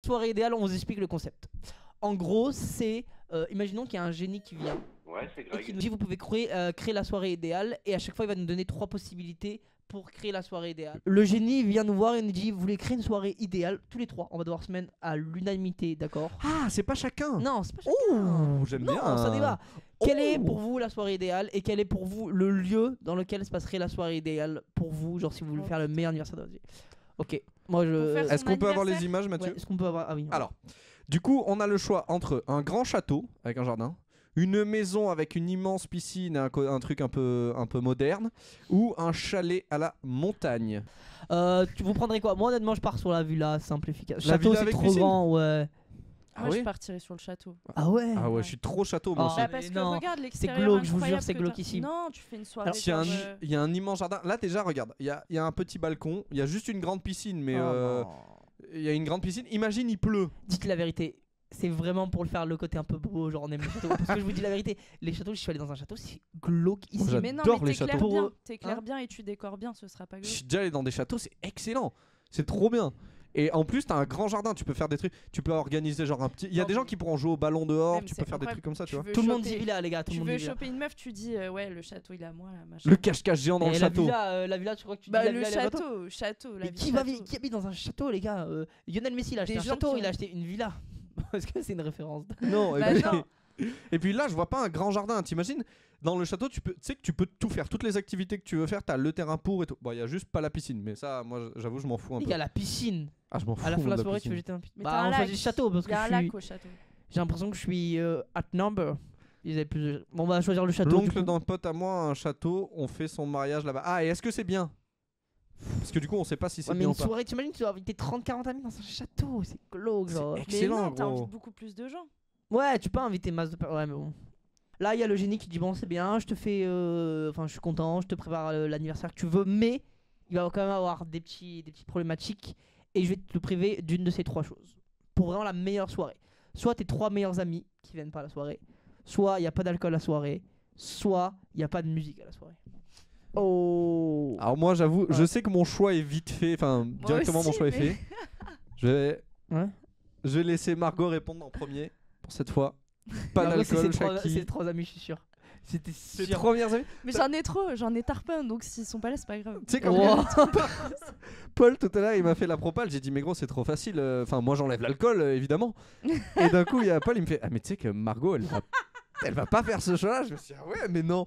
soirée idéale, on vous explique le concept. En gros, c'est imaginons qu'il y a un génie qui vient et qui nous dit vous pouvez créer la soirée idéale, et à chaque fois il va nous donner 3 possibilités pour créer la soirée idéale. Le génie vient nous voir et nous dit vous voulez créer une soirée idéale, tous les 3 on va devoir se mettre à l'unanimité, d'accord? Ah, c'est pas chacun. Non, c'est pas chacun. Oh, j'aime Non, bien. ça débat. Quel est pour vous la soirée idéale et quel est pour vous le lieu dans lequel se passerait la soirée idéale pour vous, genre si vous voulez faire le meilleur anniversaire de votre vie? Ok, moi je... Est-ce qu'on peut avoir les images, Mathieu? Ouais, est-ce qu'on peut avoir... Ah oui. Alors, du coup, on a le choix entre un grand château avec un jardin, une maison avec une immense piscine, un truc un peu moderne, ou un chalet à la montagne. Vous prendrez quoi? Moi honnêtement je pars sur la villa simple efficace. La Château villa c'est avec trop piscine? grand, ouais. Moi je partirais sur le château. Ah ouais? Ah ouais, je suis trop château moi Ah, aussi. Bah parce que non, regarde c'est l'extérieur glauque, je vous jure, incroyable c'est que glauque t'as. ici. Non, tu fais une soirée. Alors, il y a un immense jardin. Là déjà, regarde, il y a un petit balcon, il y a juste une grande piscine, mais Oh, il y a une grande piscine. Imagine, il pleut. dites la vérité, c'est vraiment pour le faire le côté un peu beau, genre on aime les châteaux. Parce que je vous dis la vérité, les châteaux, je suis allé dans un château, c'est glauque ici. Moi, Mais non, j'adore mais les châteaux. t'éclaires Hein bien et tu décores bien, ce sera pas Je glauque. suis déjà allé dans des châteaux, c'est excellent. C'est trop bien. Et en plus, t'as un grand jardin, tu peux faire des trucs, tu peux organiser genre un petit. Il y a Non, des gens mais- qui pourront jouer au ballon dehors, Ouais, mais tu c'est peux faire des incroyable. trucs comme ça, tu vois. Tout le monde dit villa les gars, tout le Tu monde veux dit villa. choper une meuf, tu dis ouais, le château il est à moi là, machin. Le cache-cache géant dans Et le la château. la villa, tu crois que tu dis Bah la le villa, elle est à toi château, la Mais vie qui, château. qui habite dans un château les gars? Lionel Messi il a acheté Des un gens château, qui il a ont- acheté une villa. Est-ce que c'est une référence? Non, Bah non. Et puis là, je vois pas un grand jardin. T'imagines, dans le château, tu sais que tu peux tout faire, toutes les activités que tu veux faire. T'as le terrain pour et tout. Bon, il y a juste pas la piscine, mais ça, moi, j'avoue, je m'en fous un Il peu. y a la piscine. Ah, je m'en fous. À la fin de la de soirée, tu piscine. veux jeter un pied. Mais Bah, t'as un on choisit lac. le château parce Il que y a un je lac suis... au château. j'ai l'impression que je suis outnumber. Ils avaient plus de... Bon, on va choisir le château. du L'oncle coup. d'un pote à moi a un château, on fait son mariage là-bas. Ah, et est-ce que c'est bien? Parce que du coup, on sait pas si c'est Ouais, mais bien une ou pas. soirée, t'imagines, tu dois inviter 30-40 amis dans un château. C'est glauque, genre. C'est Mais excellent, non, gros. t'invites beaucoup plus de gens. Ouais, tu peux inviter masse de personnes. Ouais, mais bon. Là, il y a le génie qui dit bon, c'est bien, je te fais. Enfin, je suis content, je te prépare l'anniversaire que tu veux, mais il va quand même avoir des petites problématiques et je vais te priver d'une de ces 3 choses. Pour vraiment la meilleure soirée. Soit tes 3 meilleurs amis qui viennent pas à la soirée, soit il n'y a pas d'alcool à la soirée, soit il n'y a pas de musique à la soirée. Oh. Alors, moi, j'avoue, je sais que mon choix est vite fait. Enfin, directement, mon aussi, choix est mais- fait. Je vais. Ouais. Je vais laisser Margot répondre en premier pour cette fois. Pas En vrai, c'est d'alcool, ses trois- Shaki. c'est 3 amis, je suis sûr. C'était Tes sûr. 3 meilleurs amis. Mais j'en ai trop, j'en ai tarpin, donc s'ils sont pas là, c'est pas grave. Tu sais, quand Wow. Paul tout à l'heure il m'a fait la propale, j'ai dit mais gros c'est trop facile, enfin moi j'enlève l'alcool évidemment. Et d'un coup il y a Paul il me fait ah mais tu sais que Margot elle va pas faire ce choix là. Je me suis dit ah ouais mais non,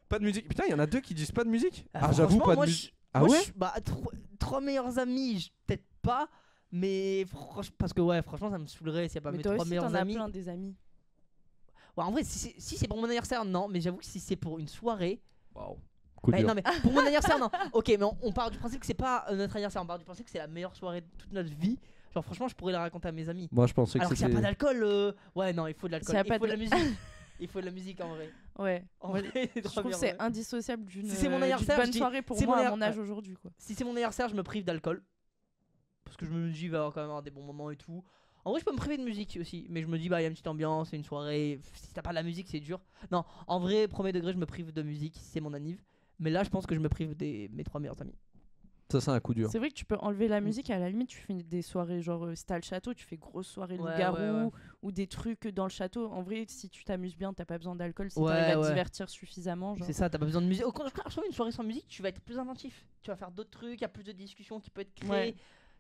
pas de musique. Putain il y en a 2 qui disent pas de musique. Ah j'avoue franchement, pas de moi, musique. je- Ah moi, ouais je- Bah, 3 meilleurs amis, peut-être pas. Mais parce que ouais, franchement, ça me saoulerait s'il n'y a pas Mais mes toi 3 aussi, meilleurs t'en as amis. plein des amis. Ouais, en vrai, si c'est pour mon anniversaire, non. Mais j'avoue que si c'est pour une soirée. Waouh. Coup Bah, dur. non, mais pour mon anniversaire, non. Ok, mais on part du principe que c'est pas notre anniversaire. On part du principe que c'est la meilleure soirée de toute notre vie. Genre, franchement, je pourrais la raconter à mes amis. Moi je pensais que Alors que s'il n'y c'était. a pas d'alcool, ouais, non, il faut de l'alcool. S'il y a Il pas faut de de- la musique. Il faut de la musique en vrai. Ouais. En Moi, vrai, c'est je trop trouve bien, que c'est ouais. indissociable d'une Si c'est mon d'une anniversaire, bonne je dis- soirée pour c'est moi mon à anniv- mon âge aujourd'hui quoi. Si c'est mon anniversaire, je me prive d'alcool. Parce que je me dis, il va quand même avoir des bons moments et tout. En vrai, je peux me priver de musique aussi. Mais je me dis, bah, il y a une petite ambiance, c'est une soirée. Si t'as pas de la musique, c'est dur. Non, en vrai, premier degré, je me prive de musique si c'est mon anniv. Mais là, je pense que je me prive mes 3 meilleurs amis. Ça c'est un coup dur. C'est vrai que tu peux enlever la musique, à la limite tu fais des soirées genre si t'as le château, tu fais grosse soirée Ouais, loup-garou ouais, ouais. ou des trucs dans le château. En vrai, si tu t'amuses bien, t'as pas besoin d'alcool si Ouais, t'arrives à te ouais. divertir suffisamment. Genre. C'est ça, t'as pas besoin de musique. Au contraire, je trouve une soirée sans musique, tu vas être plus inventif. Tu vas faire d'autres trucs, il y a plus de discussions qui peuvent être créées. Ouais.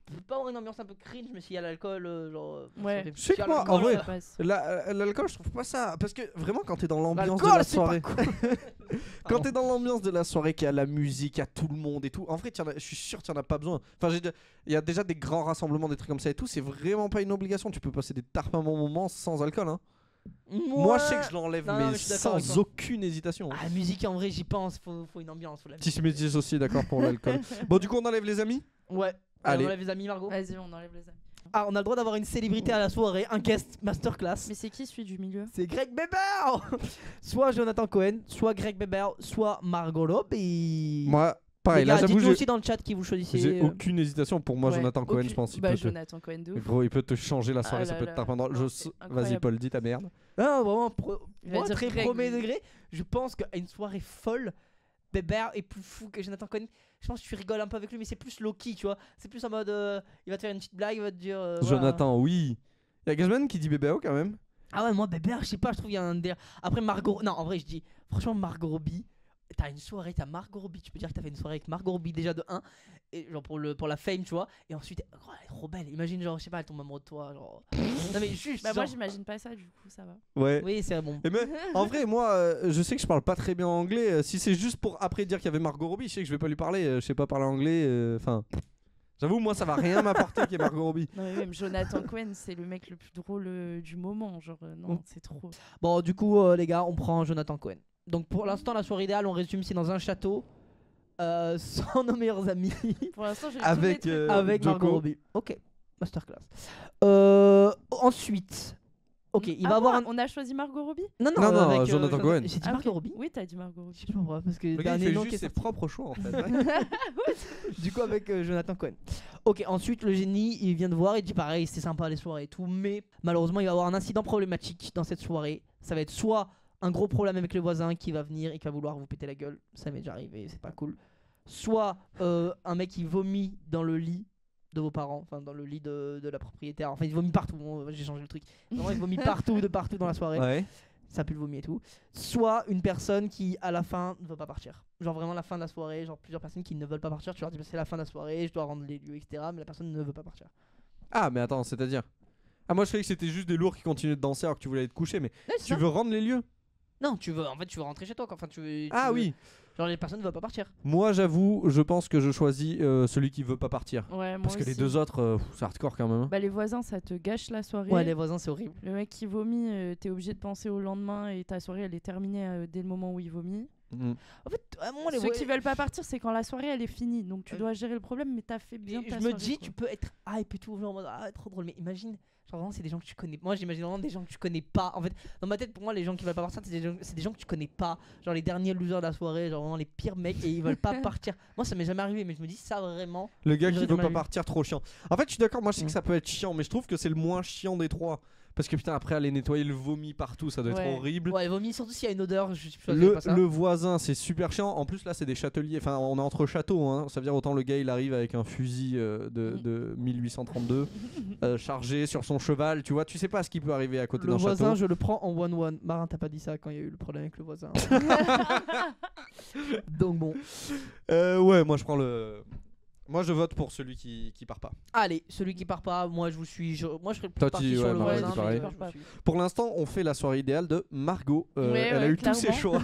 Tu peux pas avoir une ambiance un peu cringe, mais s'il y a l'alcool, genre. Ouais. ça fait Je sais que chier, moi, l'alcool, en vrai, ça. passe. L'alcool je trouve pas ça. Parce que vraiment quand t'es dans l'ambiance de L'alcool, la c'est pas soirée. cool. Quand t'es dans l'ambiance de la soirée, qu'il y a la musique, il y a tout le monde et tout, en vrai, je suis sûr qu'il n'y en a pas besoin. Enfin, il y a déjà des grands rassemblements, des trucs comme ça et tout, c'est vraiment pas une obligation. Tu peux passer des tarpins bons moments sans alcool. Hein. Moi, je sais que je l'enlève, Non, non, mais mais je suis d'accord avec sans toi. aucune hésitation. Ah, la musique, en vrai, j'y pense. Faut une ambiance. Faut la Petit musique. métis aussi, d'accord pour l'alcool. Bon, du coup, on enlève les amis. Ouais. Allez. On enlève les amis, Margot. Vas-y, on enlève les amis. Ah, on a le droit d'avoir une célébrité à la soirée, un guest masterclass. Mais c'est qui celui du milieu? C'est Greg Beber. Soit Jonathan Cohen, soit Greg Beber, soit Margot Robbie. Moi, pareil, Les là, gars, j'avoue, dites-nous j'ai aussi dans le chat qui vous choisissez. aucune hésitation. Pour moi, Ouais, Jonathan Cohen, aucune- je pense, il bah, peut Jonathan Cohen de te... ouf. Gros, il peut te changer la Ah soirée, ça là peut te là. taper dans... Non, c'est Vas-y, incroyable. Paul, dis ta merde. Non, vraiment, Il va moi, dire très Greg, premier mais- degré, je pense qu'à une soirée folle, Beber est plus fou que Jonathan Cohen. je pense que tu rigoles un peu avec lui, mais c'est plus low-key, tu vois. C'est plus en mode, il va te faire une petite blague, il va te dire. Voilà. Jonathan, oui. Il y a Gazman qui dit BBO quand même. Ah ouais, moi, bébé, je sais pas, je trouve qu'il y a un délire. Après, Margot. Non, en vrai, je dis, franchement, Margot Robbie. T'as une soirée, t'as Margot Robbie. Tu peux dire que t'as fait une soirée avec Margot Robbie déjà de 1. Et genre pour la fame, tu vois. Et ensuite, oh, elle est trop belle. Imagine, genre, je sais pas, elle tombe amoureuse de toi. Genre. Non, mais juste. Bah, moi, genre- j'imagine pas ça, du coup, ça va. Ouais. Oui, c'est bon. Et mais, en vrai, moi, je sais que je parle pas très bien anglais. Si c'est juste pour après dire qu'il y avait Margot Robbie, je sais que je vais pas lui parler. Je sais pas parler anglais. Enfin, j'avoue, moi, ça va rien m'apporter qu'il y ait Margot Robbie. Non, mais même Jonathan Cohen, c'est le mec le plus drôle du moment. Genre, non, Mm. c'est trop. Bon, du coup, les gars, on prend Jonathan Cohen. Donc, pour l'instant, la soirée idéale, on résume, c'est dans un château. Sans nos meilleurs amis. Pour l'instant, j'ai Avec, tous les trucs. Avec Joko. Margot Robbie. Ok, masterclass. Ensuite, ok, il va avoir un. On a choisi Margot Robbie. Non, Non, avec, Jonathan Cohen. J'ai dit Ah, Margot ok. Robbie. Oui, t'as dit Margot Je Robbie. sais pas pourquoi, parce que Le gars, il dernier fait nom qui juste est ses sorti. propres choix en fait. Du coup, avec Jonathan Cohen. Ok, ensuite, le génie, il vient de voir, il dit pareil, c'était sympa les soirées et tout, mais malheureusement, il va y avoir un incident problématique dans cette soirée. Ça va être soit un gros problème avec le voisin qui va venir et qui va vouloir vous péter la gueule, ça m'est déjà arrivé, c'est pas cool. Soit un mec qui vomit dans le lit de vos parents, enfin dans le lit de la propriétaire. Enfin, il vomit partout, j'ai changé le truc. Vraiment, il vomit partout, de partout dans la soirée. Ouais. Ça pue le vomi et tout. Soit une personne qui à la fin ne veut pas partir. Genre vraiment la fin de la soirée, genre plusieurs personnes qui ne veulent pas partir, tu leur dis bah, c'est la fin de la soirée, je dois rendre les lieux, etc. Mais la personne ne veut pas partir. Ah, mais attends, c'est-à-dire. Ah, moi je croyais que c'était juste des lourds qui continuaient de danser alors que tu voulais aller te coucher, mais Ouais, c'est tu ça. veux rendre les lieux? Non, en fait tu veux rentrer chez toi quoi. Enfin, Ah veux- oui. Genre les personnes ne veulent pas partir. Moi j'avoue, je pense que je choisis celui qui veut pas partir. Ouais, moi Parce que les aussi. deux autres, c'est hardcore quand même. Hein. Bah, les voisins, ça te gâche la soirée. Ouais, les voisins c'est horrible. Le mec qui vomit, t'es obligé de penser au lendemain et ta soirée elle est terminée dès le moment où il vomit. Mm. En fait, moi les Ceux qui veulent pas partir, c'est quand la soirée elle est finie. Donc tu Euh, dois gérer le problème, mais t'as fait bien Et ta je me soirée, dis, quoi. tu peux être hype et tout, genre en mode ah, trop drôle. Mais imagine, genre vraiment, c'est des gens que tu connais. Moi, j'imagine vraiment des gens que tu connais pas. En fait, dans ma tête, pour moi, les gens qui veulent pas partir, c'est des gens que tu connais pas. Genre les derniers losers de la soirée, genre vraiment les pires mecs et ils veulent pas partir. Moi, ça m'est jamais arrivé, mais je me dis, ça vraiment. Le gars qui J'aurais veut du pas mal. partir, trop chiant. En fait, je suis d'accord, moi je sais Mm. que ça peut être chiant, mais je trouve que c'est le moins chiant des trois. Parce que putain, après aller nettoyer le vomi partout, ça doit Ouais. être horrible. Ouais, vomi, surtout s'il y a une odeur, je choisirais pas ça. Le voisin, c'est super chiant. En plus, là, c'est des châteliers. Enfin, on est entre châteaux. Hein. Ça veut dire autant le gars, il arrive avec un fusil de 1832 chargé sur son cheval. Tu vois, tu sais pas ce qui peut arriver à côté Le d'un voisin, château. je le prends en one-one. Marin, t'as pas dit ça quand il y a eu le problème avec le voisin. Donc bon. Ouais, moi je prends le. Moi je vote pour celui qui part pas. Allez, celui qui part pas, moi je vous suis. Moi je serais plus Toi, parti tu- sur ouais, le Marin, voisin. c'est pareil. mais je vous suis. Pour l'instant, on fait la soirée idéale de Margot. Ouais, Elle a ouais, eu tous ses clairement. choix.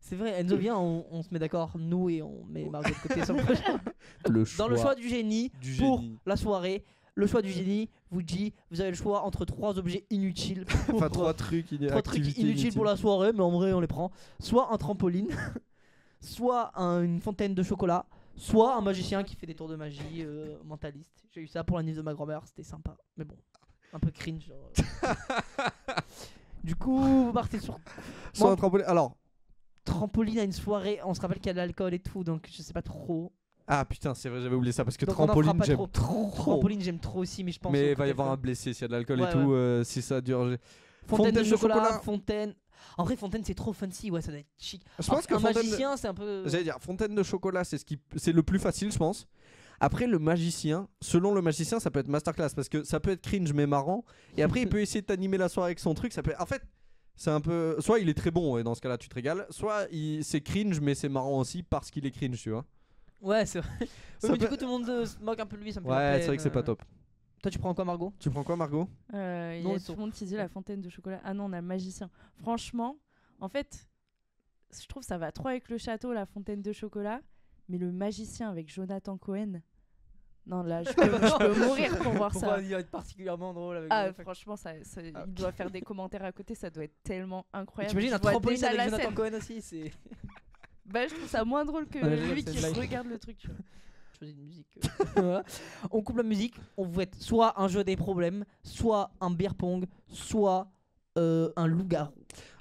C'est vrai, Enzo vient, on se met d'accord, nous et on met Margot de côté sur le prochain. Dans le choix du génie, du pour génie. la soirée, le choix du génie vous dit vous avez le choix entre 3 objets inutiles. Pour, Enfin, trois trucs, trois trucs inutiles pour la soirée, mais en vrai on les prend. Soit un trampoline, soit une fontaine de chocolat, soit un magicien qui fait des tours de magie mentaliste. J'ai eu ça pour la nièce de ma grand-mère, c'était sympa, mais bon, un peu cringe. Genre. Du coup, vous partez sur Soit Moi- un trampoline. Alors, trampoline à une soirée. On se rappelle qu'il y a de l'alcool et tout, donc je sais pas trop. ah putain, c'est vrai, j'avais oublié ça parce que Donc on en fera trampoline, pas j'aime trop. Trampoline, j'aime trop aussi, mais je pense. Mais au il va y côté avoir un alcool. blessé s'il y a de l'alcool Ouais, et tout, si ça dure. Fontaine de chocolat, fontaine. En vrai, fontaine c'est trop fancy, ouais, ça doit être chic. Je pense que un fontaine magicien, c'est un peu. J'allais dire, fontaine de chocolat, c'est le plus facile, je pense. Après, le magicien, selon le magicien, ça peut être masterclass parce que ça peut être cringe mais marrant. Et après, il peut essayer de t'animer la soirée avec son truc. Ça peut... En fait, c'est un peu. Soit il est très bon et dans ce cas-là, tu te régales. Soit c'est cringe mais c'est marrant aussi parce qu'il est cringe, tu vois. Ouais, c'est vrai. Ça Ouais, mais peut- du coup, tout le monde se moque un peu de lui, ça me fait la Ouais, c'est peine, vrai que c'est pas top. Toi, tu prends quoi, Margot? Tu prends quoi, Margot? Il y Non, a ils tout sont- le monde qui dit la fontaine de chocolat. Ah non, on a magicien. Franchement, en fait, je trouve ça va trop avec le château, la fontaine de chocolat. Mais le magicien avec Jonathan Cohen. Non, là, je peux mourir pour voir Pourquoi ça. il va être particulièrement drôle avec Ah, Jonathan- franchement, Ah. il doit faire des commentaires à côté, ça doit être tellement incroyable. T'imagines Je un vois trampoline déjà avec la Jonathan scène. Cohen aussi, c'est. Bah, je trouve ça moins drôle que Ouais, je lui sais, qui c'est une blague. regarde le truc. Tu vois. Choisis une musique. Voilà. On coupe la musique, on vous fait soit un jeu des problèmes, soit un beer pong, soit un loup-garou.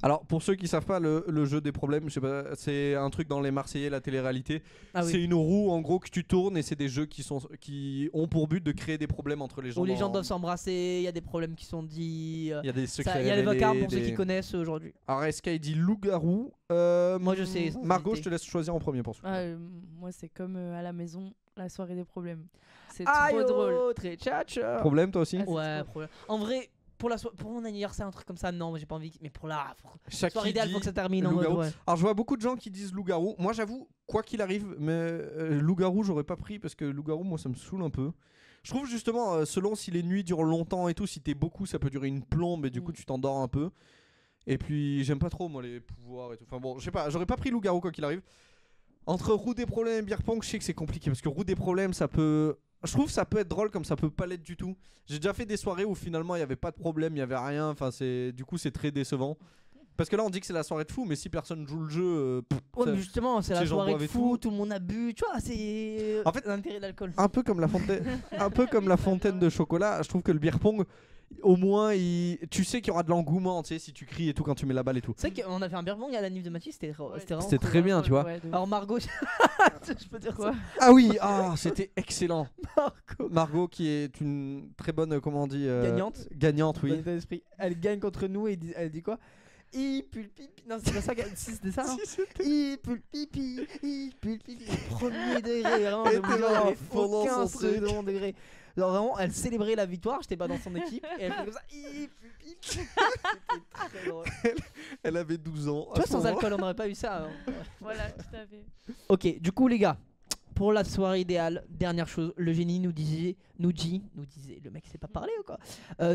Alors, pour ceux qui savent pas, le jeu des problèmes, je sais pas, c'est un truc dans les Marseillais, la télé-réalité. Ah C'est oui. une roue en gros que tu tournes et c'est des jeux qui ont pour but de créer des problèmes entre les gens. Où les gens dans- doivent s'embrasser, il y a des problèmes qui sont dits. Il y a des secrets. Il y a les révélés, vacarmes pour ceux des- qui connaissent aujourd'hui. Alors, SK dit loup-garou. Moi, je sais, sans Margot, je hésiter. te laisse choisir en premier pour celui-là. Moi, c'est comme à la maison, la soirée des problèmes. C'est Aïe, trop drôle. oh, très tchatcha. Problème, toi aussi Ah, c'est Ouais, trop. problème. En vrai, pour mon anniversaire, un truc comme ça, non, j'ai pas envie. Mais pour la Chaque soirée idéale, faut que ça termine en mode. loup-garou. Ouais. Alors, je vois beaucoup de gens qui disent loup-garou. Moi, j'avoue, quoi qu'il arrive, mais loup-garou, j'aurais pas pris parce que loup-garou, moi, ça me saoule un peu. Je trouve justement, selon si les nuits durent longtemps et tout, si t'es beaucoup, ça peut durer une plombe et du coup, tu t'endors un peu. Et puis, j'aime pas trop, moi, les pouvoirs et tout. Enfin bon, je sais pas, j'aurais pas pris loup-garou quoi qu'il arrive. Entre roue des problèmes et beer pong, je sais que c'est compliqué parce que roue des problèmes, ça peut. Je trouve que ça peut être drôle comme ça peut pas l'être du tout. J'ai déjà fait des soirées où finalement il y avait pas de problème, il y avait rien. Enfin, du coup, c'est très décevant. Parce que là, on dit que c'est la soirée de fou, mais si personne joue le jeu, Ouais, ça- mais justement, c'est la les gens soirée de boivent et fou, tout. tout le monde a bu, tu vois, c'est En fait, l'intérêt de l'alcool. un peu comme la fontaine, un peu comme la fontaine de chocolat. Je trouve que le beer pong, au moins, tu sais qu'il y aura de l'engouement, tu sais, si tu cries et tout quand tu mets la balle et tout. C'est vrai qu'on a fait un beer pong à la Nive de Mathis, c'était vraiment C'était cool. très bien, tu vois. Ouais, de ouf. Alors Margot, je peux dire Quoi ça. Ah oui, ah, c'était excellent. Margot, Margot, qui est une très bonne, comment on dit, Gagnante. Gagnante, dans oui. l'état d'esprit. Elle gagne contre nous et elle dit quoi? Il pue le pipi. Non, c'est pas ça. Si, c'était ça. Non, il pue le pipi. Il pue le pipi. Premier degré. Vraiment, Elle je était vous jure, là, elle avait fond dans aucun son truc. second degré. Genre vraiment, elle célébrait la victoire. J'étais pas dans son équipe. Et elle fait comme ça. Il pue le pipi. C'était très drôle. Elle avait 12 ans. à Tu vois, ce sans moment-là. alcool, on n'aurait pas eu ça. Hein. Voilà, tout à fait. Ok, du coup, les gars, pour la soirée idéale, dernière chose, le génie nous disait, le mec sait pas parler ou quoi,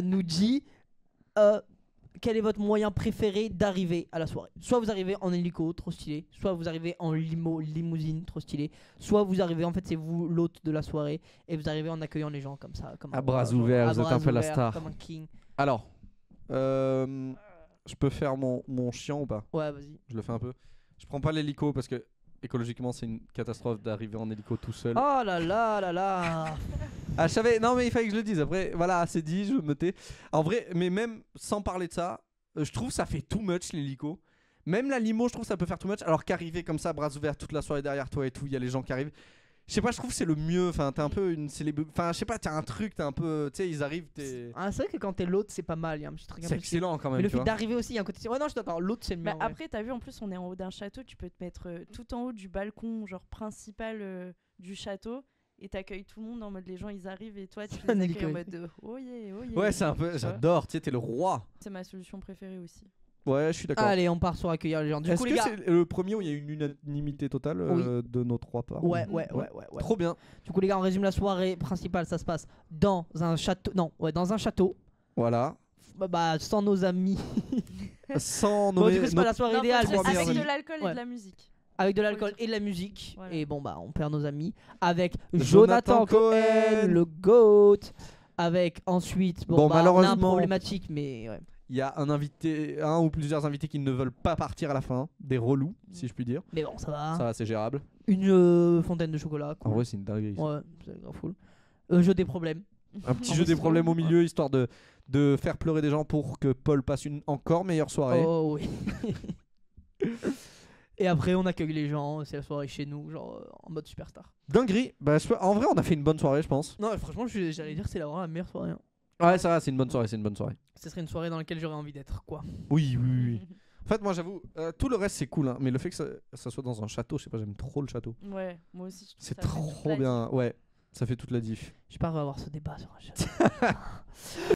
nous dit quel est votre moyen préféré d'arriver à la soirée. Soit vous arrivez en hélico, trop stylé, soit vous arrivez en limousine, trop stylé, soit vous arrivez, en fait, c'est vous l'hôte de la soirée et vous arrivez en accueillant les gens comme ça. Comme À bras ouverts, à vous êtes bras un peu la ouverts, star. Comme un king. Alors, je peux faire mon chiant ou pas? Ouais, vas-y. Je le fais un peu. Je prends pas l'hélico parce que écologiquement c'est une catastrophe d'arriver en hélico tout seul. Oh là là là là. Ah, je savais, non mais il fallait que je le dise. Après, voilà, c'est dit, je me tais. En vrai, mais même sans parler de ça, je trouve ça fait too much l'hélico. Même la limo, je trouve ça peut faire too much. Alors qu'arriver comme ça, bras ouverts toute la soirée derrière toi et tout, il y a les gens qui arrivent. Je sais pas, je trouve que c'est le mieux. Enfin, t'es un peu une célébrité. Enfin, je sais pas, t'as un truc, t'es un peu. Tu sais, ils arrivent, t'es. Ah, c'est vrai que quand t'es l'hôte, c'est pas mal. Il y a un petit truc un C'est peu stylé. excellent quand Mais même. le tu fait vois. d'arriver aussi, il y a un côté. Ouais, non, je suis d'accord. L'autre, c'est le mieux. Bah, en vrai. après, t'as vu, en plus, on est en haut d'un château, tu peux te mettre tout en haut du balcon, genre principal du château, et t'accueilles tout le monde en mode les gens ils arrivent et toi tu Un les accueilles en hélico. mode oh yeah, oh yeah. Ouais, c'est un peu. Tu vois. J'adore, tu sais, t'es le roi. C'est ma solution préférée aussi. Ouais, je suis d'accord. Allez, on part sur accueillir les gens. Du Est-ce coup, que les gars. c'est le premier où il y a une unanimité totale de nos trois parts? Ouais, ouais, ouais, ouais, ouais. Trop bien. Du coup, les gars, on résume la soirée principale. Ça se passe dans un château. Non, ouais, dans un château. Voilà. Bah, sans nos amis. Sans Bon, nommer du coup, c'est pas la soirée Non, idéale, faut mais dire meilleurs avec amis. de l'alcool et Ouais. de la musique. avec de l'alcool dire. et de la musique. Voilà. Et bon, bah, on perd nos amis. Avec Jonathan Jonathan Cohen, Cohen. le GOAT. Avec ensuite. Bon, Bah, on a un malheureusement- problématique, mais ouais. Il y a un ou plusieurs invités qui ne veulent pas partir à la fin. Des relous, si je puis dire. Mais bon, ça va. Ça va, c'est gérable. Une fontaine de chocolat. En Cool. vrai, c'est une dinguerie. ça. Ouais, c'est grave cool. Jeu des problèmes. Un petit En jeu vrai, des c'est problèmes au drôle. milieu, histoire de faire pleurer des gens pour que Paul passe une encore meilleure soirée. Oh oui. Et après, on accueille les gens. C'est la soirée chez nous, genre en mode superstar. Dinguerie. Bah, en vrai, on a fait une bonne soirée, je pense. Non, franchement, j'allais dire c'est vraiment la meilleure soirée. Hein. Ouais, ça va, c'est une bonne soirée, c'est une bonne soirée. Ce serait une soirée dans laquelle j'aurais envie d'être, quoi. Oui, oui, oui. En fait, moi, j'avoue, tout le reste, c'est cool, hein, mais le fait que ça soit dans un château, je sais pas, j'aime trop le château. Ouais, moi aussi. je trouve C'est ça fait toute trop la bien. Ouais, ça fait toute la diff. Je sais pas, on va avoir ce débat sur un chat.